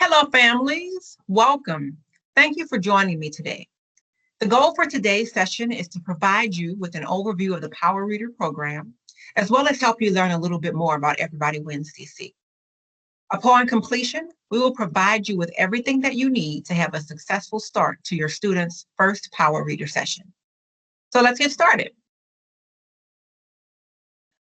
Hello, families. Welcome. Thank you for joining me today. The goal for today's session is to provide you with an overview of the Power Reader program, as well as help you learn a little bit more about Everybody Wins DC. Upon completion, we will provide you with everything that you need to have a successful start to your students' first Power Reader session. So let's get started.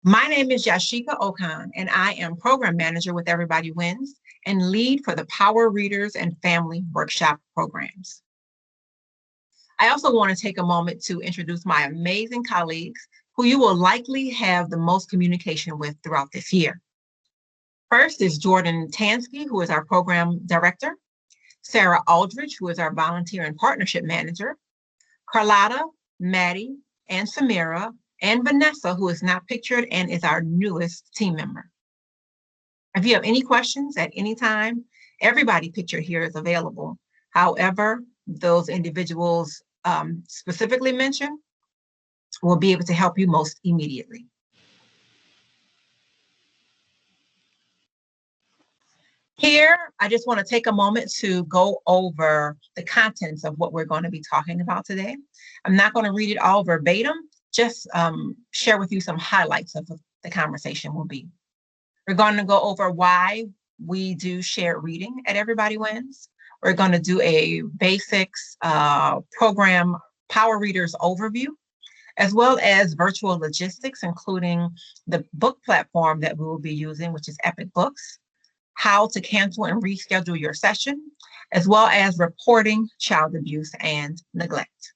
My name is Yashika Okan, and I am Program Manager with Everybody Wins and lead for the Power Readers and Family Workshop programs. I also want to take a moment to introduce my amazing colleagues who you will likely have the most communication with throughout this year. First is Jordan Tansky, who is our Program Director, Sarah Aldridge, who is our Volunteer and Partnership Manager, Carlotta, Maddie, and Samira, and Vanessa, who is not pictured and is our newest team member. If you have any questions at any time, everybody pictured here is available. However, those individuals specifically mentioned will be able to help you most immediately. Here, I just want to take a moment to go over the contents of what we're going to be talking about today. I'm not going to read it all verbatim, just share with you some highlights of what the conversation will be. We're going to go over why we do shared reading at Everybody Wins. We're going to do a basics program Power Readers overview, as well as virtual logistics, including the book platform that we will be using, which is Epic Books, how to cancel and reschedule your session, as well as reporting child abuse and neglect.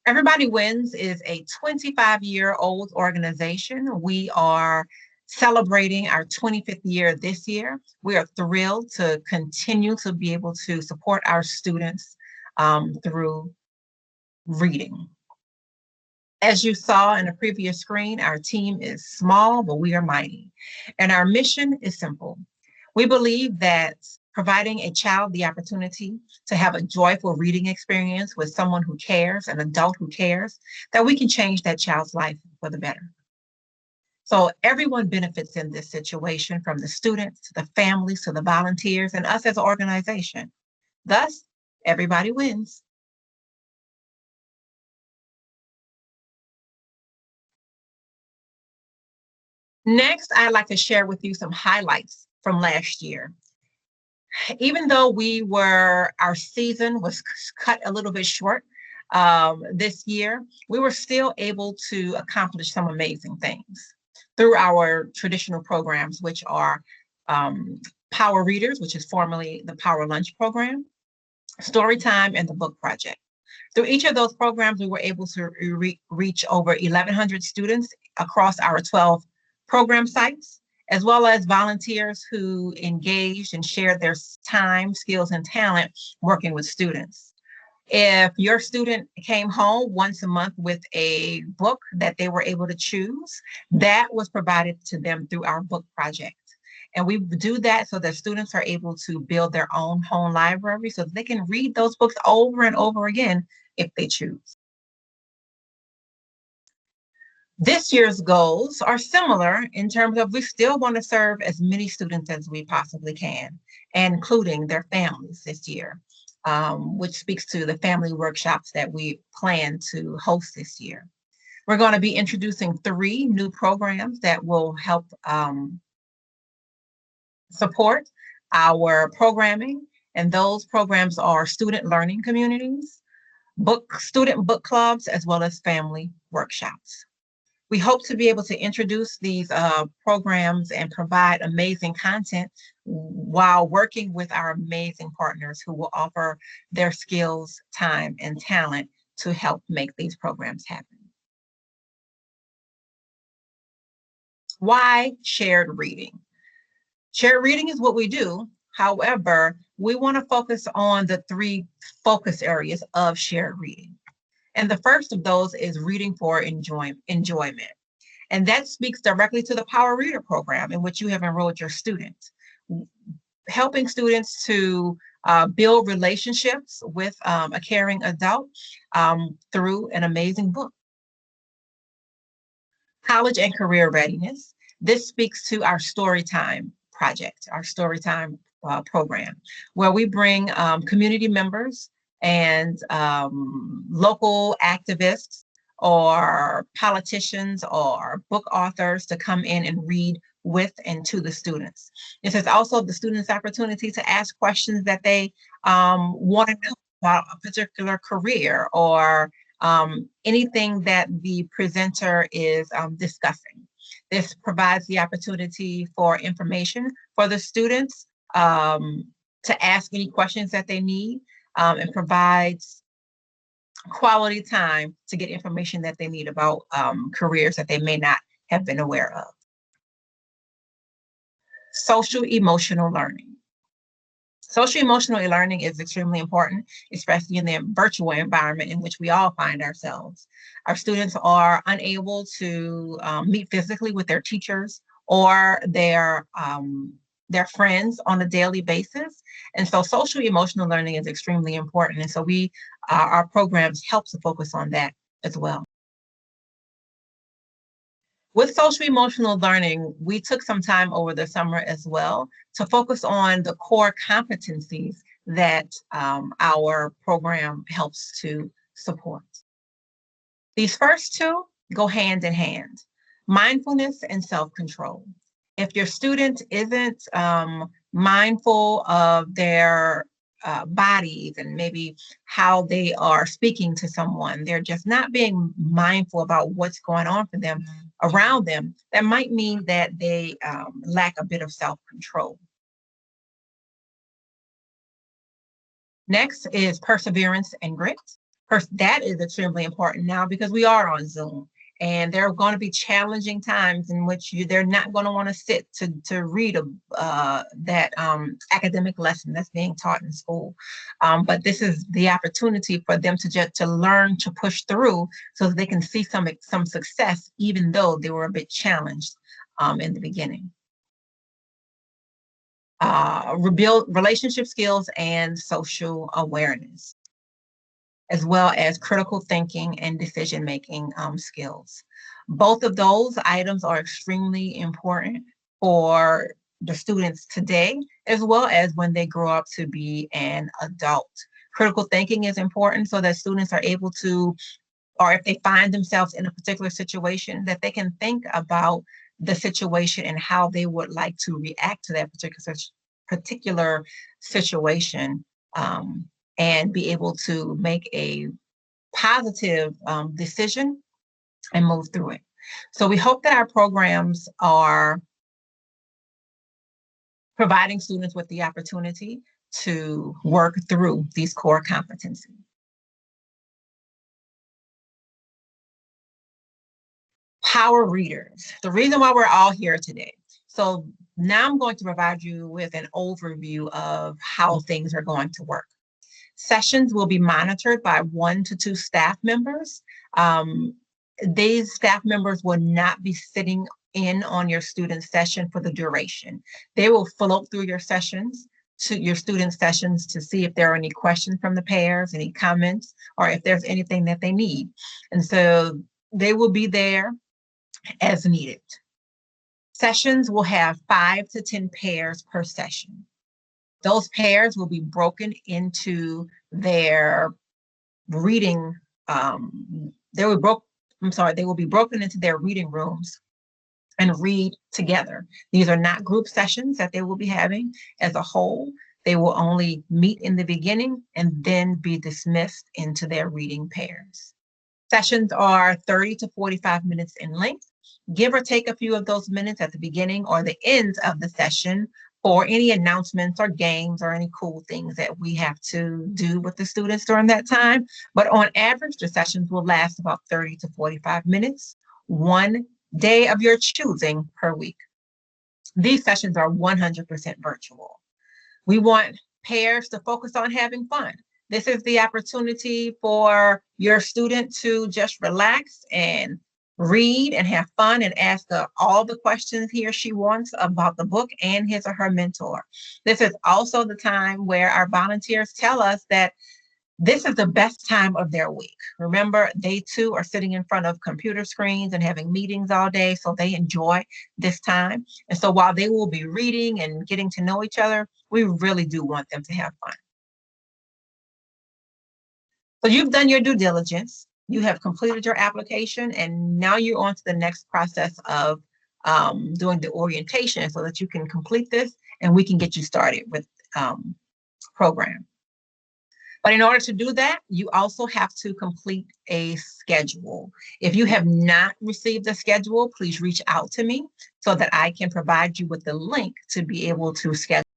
Everybody Wins is a 25-year-old organization. We are celebrating our 25th year this year. We are thrilled to continue to be able to support our students through reading. As you saw in a previous screen, our team is small, but we are mighty. And our mission is simple. We believe that providing a child the opportunity to have a joyful reading experience with someone who cares, an adult who cares, that we can change that child's life for the better. So everyone benefits in this situation, from the students to the families to the volunteers and us as an organization. Thus, everybody wins. Next, I'd like to share with you some highlights from last year. Even though our season was cut a little bit short this year, we were still able to accomplish some amazing things through our traditional programs, which are Power Readers, which is formerly the Power Lunch program, Storytime, and the Book Project. Through each of those programs, we were able to reach over 1,100 students across our 12 program sites, as well as volunteers who engaged and shared their time, skills, and talent working with students. If your student came home once a month with a book that they were able to choose, that was provided to them through our book project. And we do that so that students are able to build their own home library so that they can read those books over and over again if they choose. This year's goals are similar in terms of we still want to serve as many students as we possibly can, including their families this year, which speaks to the family workshops that we plan to host this year. We're going to be introducing 3 new programs that will help support our programming, and those programs are student learning communities, student book clubs, as well as family workshops. We hope to be able to introduce these programs and provide amazing content while working with our amazing partners who will offer their skills, time, and talent to help make these programs happen. Why shared reading? Shared reading is what we do. However, we want to focus on the 3 focus areas of shared reading. And the first of those is reading for enjoyment. And that speaks directly to the Power Reader program in which you have enrolled your students, helping students to build relationships with a caring adult through an amazing book. College and career readiness. This speaks to our Storytime project, our Storytime program, where we bring community members and local activists or politicians or book authors to come in and read with and to the students. This is also the students' opportunity to ask questions that they want to know about a particular career or anything that the presenter is discussing. This provides the opportunity for information for the students to ask any questions that they need, and provides quality time to get information that they need about careers that they may not have been aware of. Social emotional learning. Social emotional learning is extremely important, especially in the virtual environment in which we all find ourselves. Our students are unable to meet physically with their teachers or their friends on a daily basis. And so social emotional learning is extremely important. And so our programs help to focus on that as well. With social emotional learning, we took some time over the summer as well to focus on the core competencies that our program helps to support. These first two go hand in hand, mindfulness and self-control. If your student isn't mindful of their bodies and maybe how they are speaking to someone, they're just not being mindful about what's going on for them around them, that might mean that they lack a bit of self-control. Next is perseverance and grit. That is extremely important now because we are on Zoom. And there are going to be challenging times in which they're not going to want to sit to read that academic lesson that's being taught in school. But this is the opportunity for them to learn to push through so that they can see some success, even though they were a bit challenged in the beginning. Rebuild relationship skills and social awareness, as well as critical thinking and decision-making skills. Both of those items are extremely important for the students today, as well as when they grow up to be an adult. Critical thinking is important so that students are able to, or if they find themselves in a particular situation, that they can think about the situation and how they would like to react to that particular situation, and be able to make a positive decision and move through it. So we hope that our programs are providing students with the opportunity to work through these core competencies. Power readers, the reason why we're all here today. So now I'm going to provide you with an overview of how things are going to work. Sessions will be monitored by 1 to 2 staff members. These staff members will not be sitting in on your student session for the duration. They will float through your sessions to your student sessions to see if there are any questions from the pairs, any comments, or if there's anything that they need. And so they will be there as needed. Sessions will have 5 to 10 pairs per session. Those pairs will be broken into their reading, they will be broken into their reading rooms and read together. These are not group sessions that they will be having as a whole. They will only meet in the beginning and then be dismissed into their reading pairs. Sessions are 30 to 45 minutes in length. Give or take a few of those minutes at the beginning or the end of the session for any announcements or games or any cool things that we have to do with the students during that time. But on average, the sessions will last about 30 to 45 minutes, one day of your choosing per week. These sessions are 100% virtual. We want pairs to focus on having fun. This is the opportunity for your student to just relax and read and have fun and ask all the questions he or she wants about the book and his or her mentor. This is also the time where our volunteers tell us that This is the best time of their week. Remember, they too are sitting in front of computer screens and having meetings all day, so they enjoy this time. And so while they will be reading and getting to know each other, we really do want them to have fun. So you've done your due diligence, you have completed your application, and now you're on to the next process of doing the orientation so that you can complete this and we can get you started with program. But in order to do that, you also have to complete a schedule. If you have not received a schedule, please reach out to me so that I can provide you with the link to be able to schedule.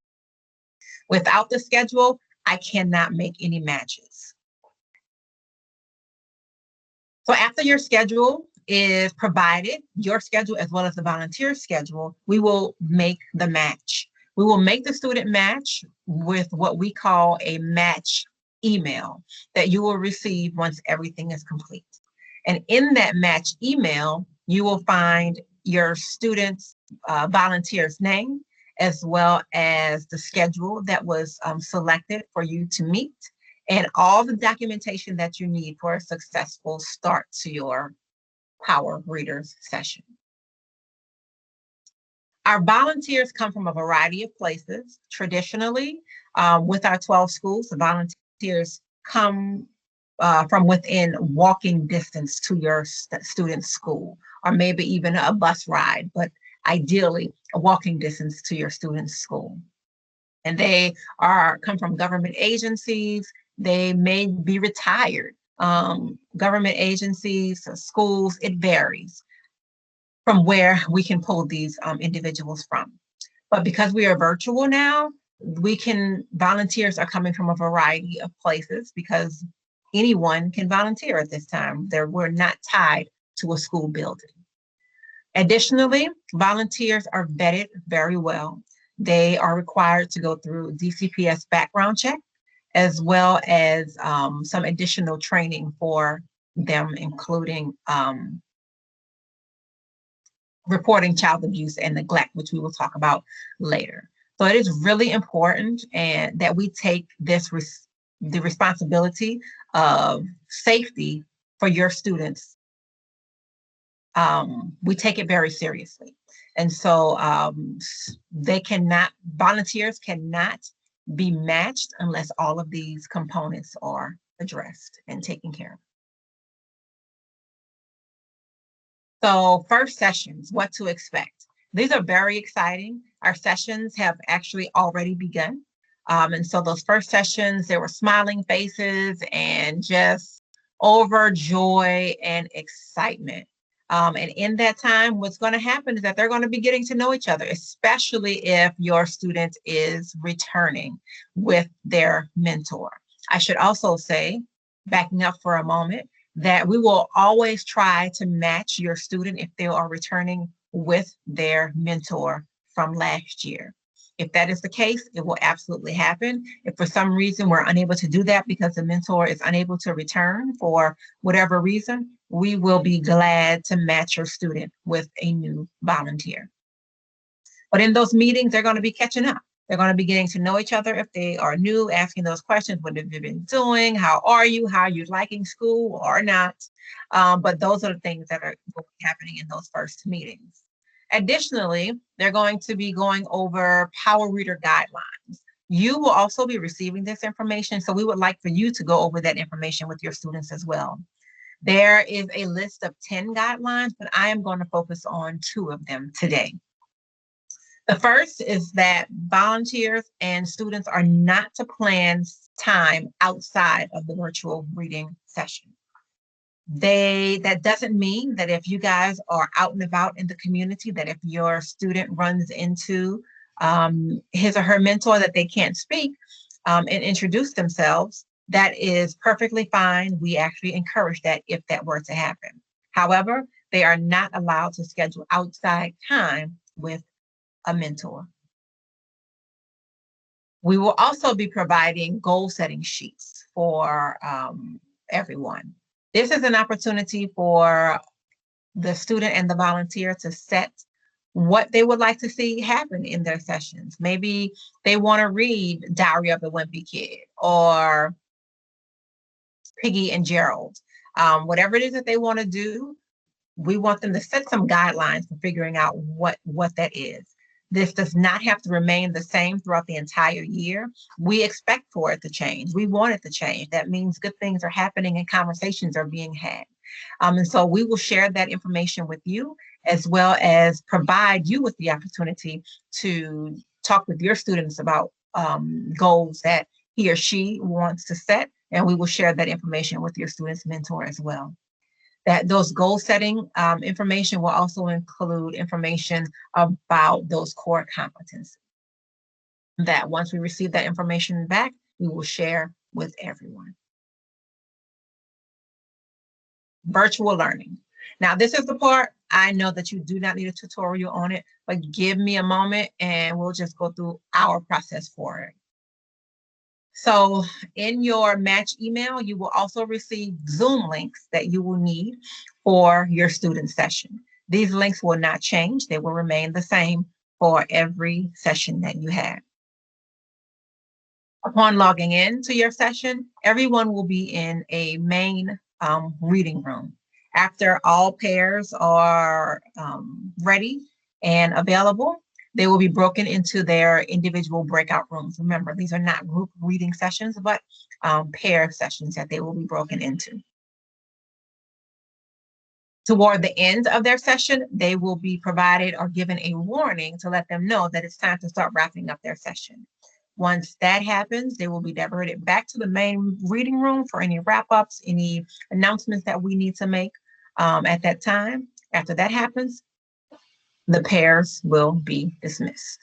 Without the schedule, I cannot make any matches. So after your schedule is provided, your schedule as well as the volunteer schedule, we will make the match. We will make the student match with what we call a match email that you will receive once everything is complete. And in that match email, you will find your student's volunteer's name, as well as the schedule that was selected for you to meet, and all the documentation that you need for a successful start to your Power Readers session. Our volunteers come from a variety of places. Traditionally, with our 12 schools, the volunteers come from within walking distance to your student's school, or maybe even a bus ride, but ideally a walking distance to your student's school. And they come from government agencies. They may be retired. Government agencies, schools, it varies from where we can pull these individuals from. But because we are virtual now, volunteers are coming from a variety of places because anyone can volunteer at this time. We're not tied to a school building. Additionally, volunteers are vetted very well. They are required to go through DCPS background check, as well as some additional training for them, including reporting child abuse and neglect, which we will talk about later. So it is really important and that we take the responsibility of safety for your students. We take it very seriously. And so volunteers cannot be matched unless all of these components are addressed and taken care of. So first sessions, what to expect. These are very exciting. Our sessions have actually already begun. And so those first sessions, there were smiling faces and just overjoy and excitement. And in that time, what's going to happen is that they're going to be getting to know each other, especially if your student is returning with their mentor. I should also say, backing up for a moment, that we will always try to match your student if they are returning with their mentor from last year. If that is the case, it will absolutely happen. If for some reason we're unable to do that because the mentor is unable to return for whatever reason, we will be glad to match your student with a new volunteer. But in those meetings, they're going to be catching up. They're going to be getting to know each other if they are new, asking those questions. What have you been doing? How are you? How are you liking school or not? But those are the things that are happening in those first meetings. Additionally, they're going to be going over Power Reader guidelines. You will also be receiving this information, so we would like for you to go over that information with your students as well. There is a list of 10 guidelines, but I am going to focus on 2 of them today. The first is that volunteers and students are not to plan time outside of the virtual reading session. That doesn't mean that if you guys are out and about in the community, that if your student runs into his or her mentor that they can't speak and introduce themselves, that is perfectly fine. We actually encourage that if that were to happen. However, they are not allowed to schedule outside time with a mentor. We will also be providing goal setting sheets for everyone. This is an opportunity for the student and the volunteer to set what they would like to see happen in their sessions. Maybe they want to read Diary of the Wimpy Kid, or Piggy and Gerald. Whatever it is that they want to do, we want them to set some guidelines for figuring out what that is. This does not have to remain the same throughout the entire year. We expect for it to change. We want it to change. That means good things are happening and conversations are being had. And so we will share that information with you, as well as provide you with the opportunity to talk with your students about goals that he or she wants to set. And we will share that information with your student's mentor as well. That those goal setting information will also include information about those core competencies. That once we receive that information back, we will share with everyone. Virtual learning. Now, this is the part I know that you do not need a tutorial on it, but give me a moment and we'll just go through our process for it. So in your match email, you will also receive Zoom links that you will need for your student session. These links will not change. They will remain the same for every session that you have. Upon logging in to your session, everyone will be in a main reading room. After all pairs are ready and available, they will be broken into their individual breakout rooms. Remember, these are not group reading sessions, but pair sessions that they will be broken into. Toward the end of their session, they will be provided or given a warning to let them know that it's time to start wrapping up their session. Once that happens, they will be diverted back to the main reading room for any wrap-ups, any announcements that we need to make at that time. After that happens, the pairs will be dismissed.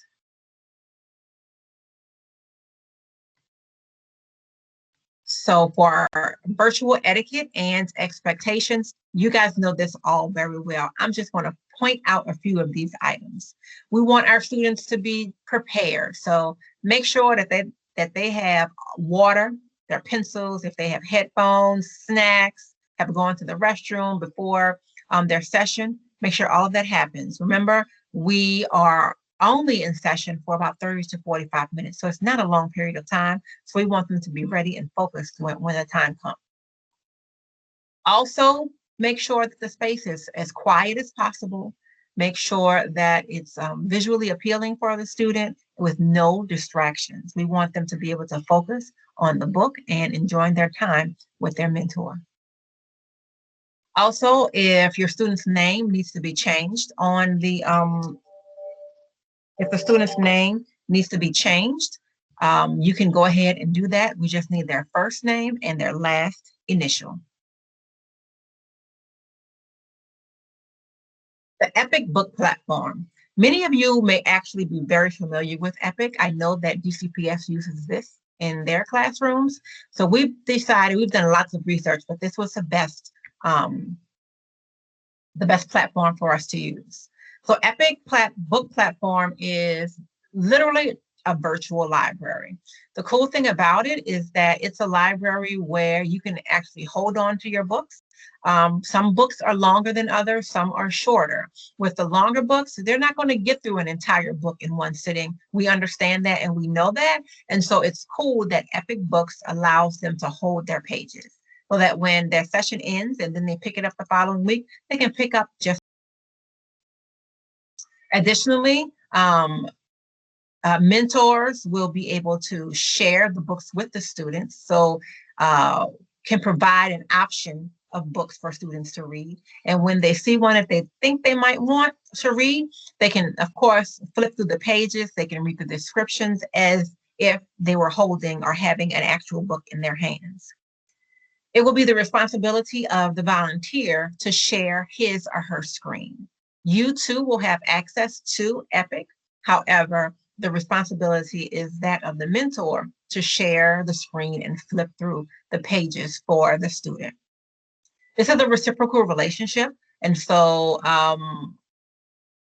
So for virtual etiquette and expectations, you guys know this all very well. I'm just going to point out a few of these items. We want our students to be prepared. So make sure that they have water, their pencils, if they have headphones, snacks, have gone to the restroom before their session. Make sure all of that happens. Remember, we are only in session for about 30 to 45 minutes. So it's not a long period of time. So we want them to be ready and focused when the time comes. Also, make sure that the space is as quiet as possible. Make sure that it's visually appealing for the student with no distractions. We want them to be able to focus on the book and enjoying their time with their mentor. Also, if your student's name needs to be changed on the if the student's name needs to be changed, you can go ahead and do that. We just need their first name and their last initial. The Epic book platform. Many of you may actually be very familiar with Epic. I know that DCPS uses this in their classrooms. So we've done lots of research, but this was the best platform for us to use. So Epic book platform is literally a virtual library. The cool thing about it is that it's a library where you can actually hold on to your books. Some books are longer than others, some are shorter. With the longer books, they're not going to get through an entire book in one sitting. We understand that and we know that. And so it's cool that Epic Books allows them to hold their pages so that when their session ends and then they pick it up the following week, they can pick up just. Additionally, mentors will be able to share the books with the students, so can provide an option of books for students to read. And when they see one that they think they might want to read, they can, of course, flip through the pages. They can read the descriptions as if they were holding or having an actual book in their hands. It will be the responsibility of the volunteer to share his or her screen. You too will have access to Epic. However, the responsibility is that of the mentor to share the screen and flip through the pages for the student. This is a reciprocal relationship. And so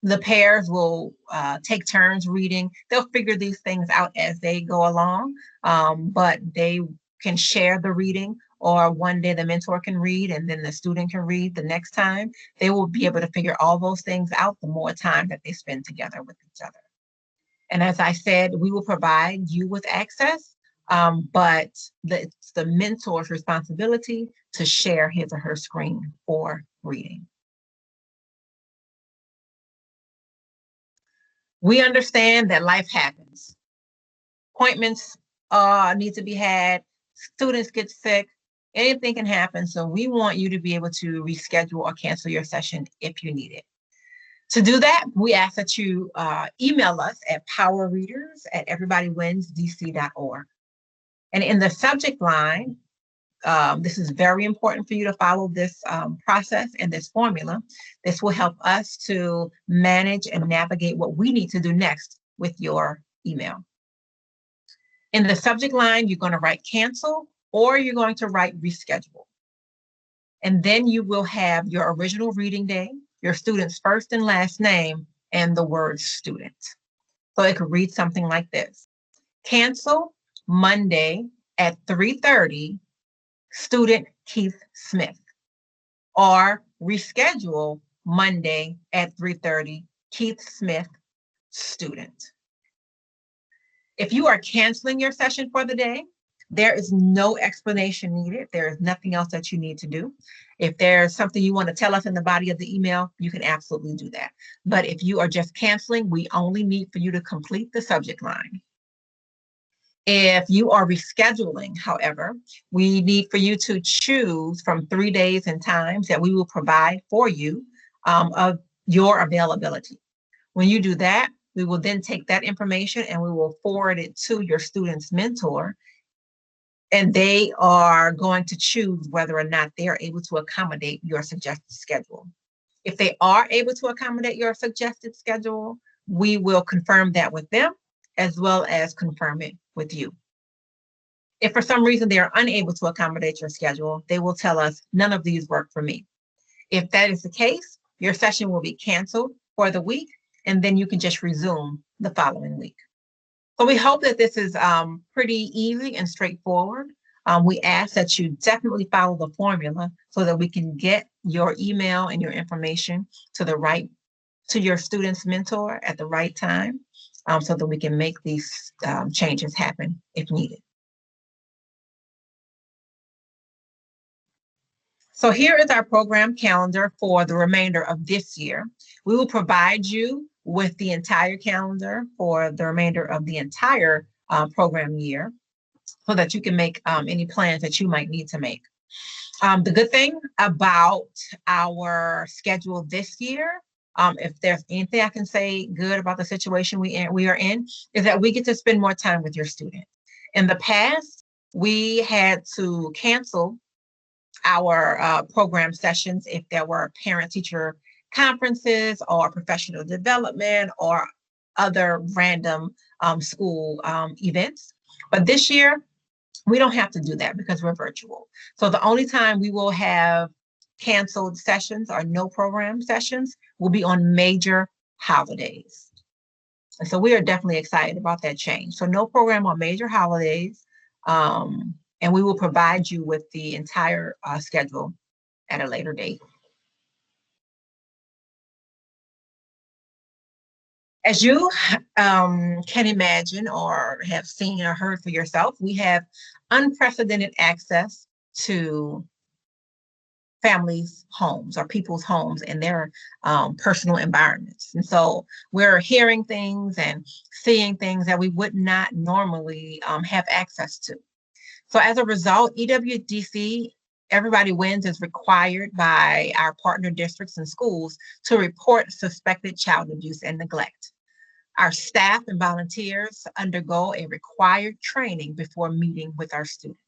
the pairs will take turns reading. They'll figure these things out as they go along, but they can share the reading, or one day the mentor can read and then the student can read the next time. They will be able to figure all those things out the more time that they spend together with each other. And as I said, we will provide you with access but it's the mentor's responsibility to share his or her screen for reading. We understand that life happens. Appointments need to be had, students get sick, anything can happen. So we want you to be able to reschedule or cancel your session if you need it. To do that, we ask that you email us at powerreaders@everybodywinsdc.org. And in the subject line, this is very important for you to follow this process and this formula. This will help us to manage and navigate what we need to do next with your email. In the subject line, you're going to write cancel or you're going to write reschedule. And then you will have your original reading day, your student's first and last name, and the word student. So it could read something like this. Cancel Monday at 3:30, student Keith Smith. Or reschedule Monday at 3:30, Keith Smith, student. If you are canceling your session for the day, there is no explanation needed. There is nothing else that you need to do. If there's something you want to tell us in the body of the email, you can absolutely do that. But if you are just canceling, we only need for you to complete the subject line. If you are rescheduling, however, we need for you to choose from 3 days and times that we will provide for you of your availability. When you do that, we will then take that information and we will forward it to your student's mentor, and they are going to choose whether or not they are able to accommodate your suggested schedule. If they are able to accommodate your suggested schedule, we will confirm that with them as well as confirm it with you. If for some reason they are unable to accommodate your schedule, they will tell us none of these work for me. If that is the case, your session will be canceled for the week, and then you can just resume the following week. So we hope that this is pretty easy and straightforward. We ask that you definitely follow the formula so that we can get your email and your information to your student's mentor at the right time, so that we can make these changes happen if needed. So here is our program calendar for the remainder of this year. We will provide you with the entire calendar for the remainder of the entire program year so that you can make any plans that you might need to make. The good thing about our schedule this year, if there's anything I can say good about the situation we are in, is that we get to spend more time with your student. In the past, we had to cancel our program sessions if there were parent-teacher conferences or professional development or other random school events. But this year, we don't have to do that because we're virtual. So the only time we will have canceled sessions or no program sessions will be on major holidays. And so we are definitely excited about that change. So no program on major holidays, and we will provide you with the entire schedule at a later date. As you can imagine or have seen or heard for yourself, we have unprecedented access to families' homes or people's homes and their personal environments. And so we're hearing things and seeing things that we would not normally have access to. So as a result, EWDC, Everybody Wins, is required by our partner districts and schools to report suspected child abuse and neglect. Our staff and volunteers undergo a required training before meeting with our students.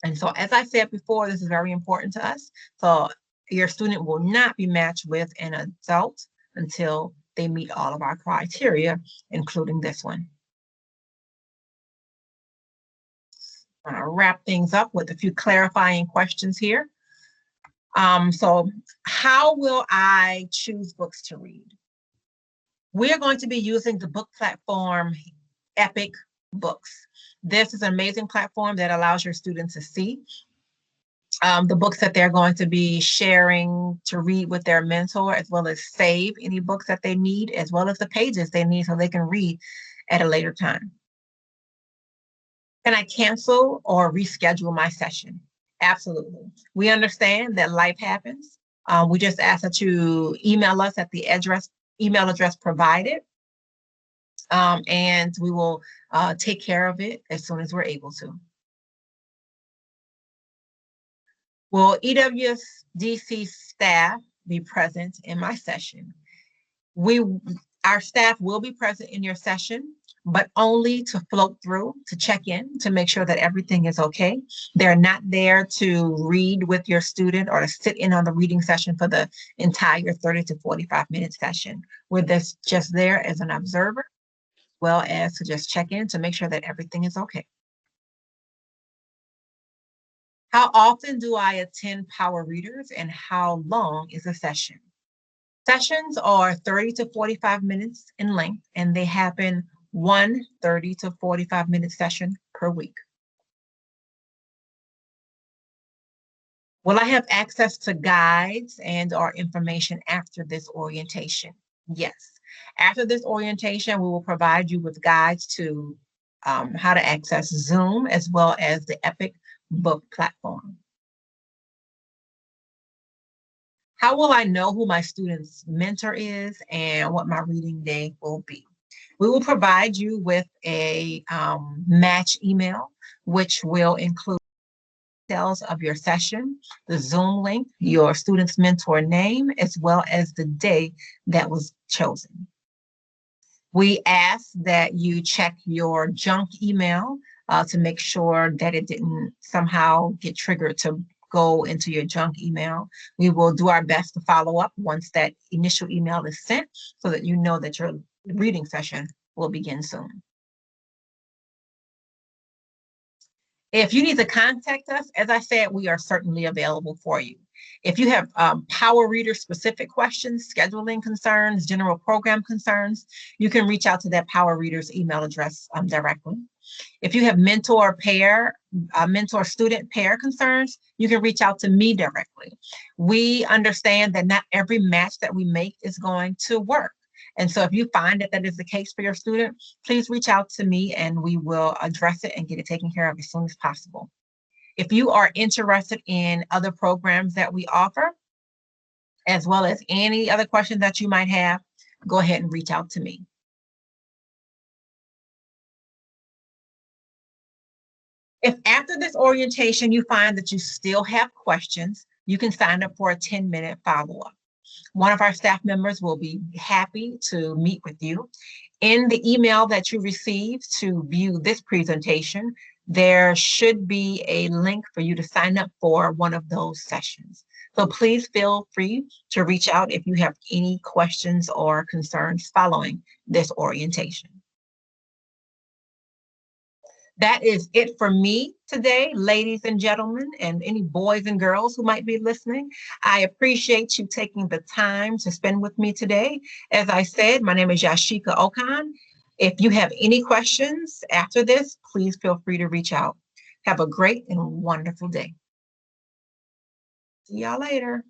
And so, as I said before, this is very important to us. So your student will not be matched with an adult until they meet all of our criteria, including this one. I'm going to wrap things up with a few clarifying questions here. So how will I choose books to read? We're going to be using the book platform Epic Books. This is an amazing platform that allows your students to see the books that they're going to be sharing to read with their mentor, as well as save any books that they need, as well as the pages they need so they can read at a later time. Can I cancel or reschedule my session? Absolutely. We understand that life happens. We just ask that you email us at the email address provided, and we will take care of it as soon as we're able to. Will EWSDC staff be present in my session? Our staff will be present in your session, but only to float through, to check in, to make sure that everything is okay. They're not there to read with your student or to sit in on the reading session for the entire 30 to 45-minute session. We're just there as an observer, as well as to just check in to make sure that everything is okay. How often do I attend power readers and how long is a session? Sessions are 30 to 45 minutes in length, and they happen 30 to 45-minute session per week. Will I have access to guides and or information after this orientation? Yes. After this orientation, we will provide you with guides to how to access Zoom as well as the Epic book platform. How will I know who my student's mentor is and what my reading day will be? We will provide you with a match email, which will include details of your session, the Zoom link, your student's mentor name, as well as the day that was chosen. We ask that you check your junk email to make sure that it didn't somehow get triggered to go into your junk email. We will do our best to follow up once that initial email is sent so that you know that your reading session will begin soon. If you need to contact us, as I said, we are certainly available for you. If you have power reader specific questions, scheduling concerns, general program concerns, you can reach out to that power reader's email address directly. If you have mentor student pair concerns, you can reach out to me directly. We understand that not every match that we make is going to work. And so if you find that that is the case for your student, please reach out to me and we will address it and get it taken care of as soon as possible. If you are interested in other programs that we offer, as well as any other questions that you might have, go ahead and reach out to me. If after this orientation you find that you still have questions, you can sign up for a 10-minute follow-up. One of our staff members will be happy to meet with you. In the email that you receive to view this presentation, there should be a link for you to sign up for one of those sessions. So please feel free to reach out if you have any questions or concerns following this orientation. That is it for me today, ladies and gentlemen, and any boys and girls who might be listening. I appreciate you taking the time to spend with me today. As I said, my name is Yashika Okan. If you have any questions after this, please feel free to reach out. Have a great and wonderful day. See y'all later.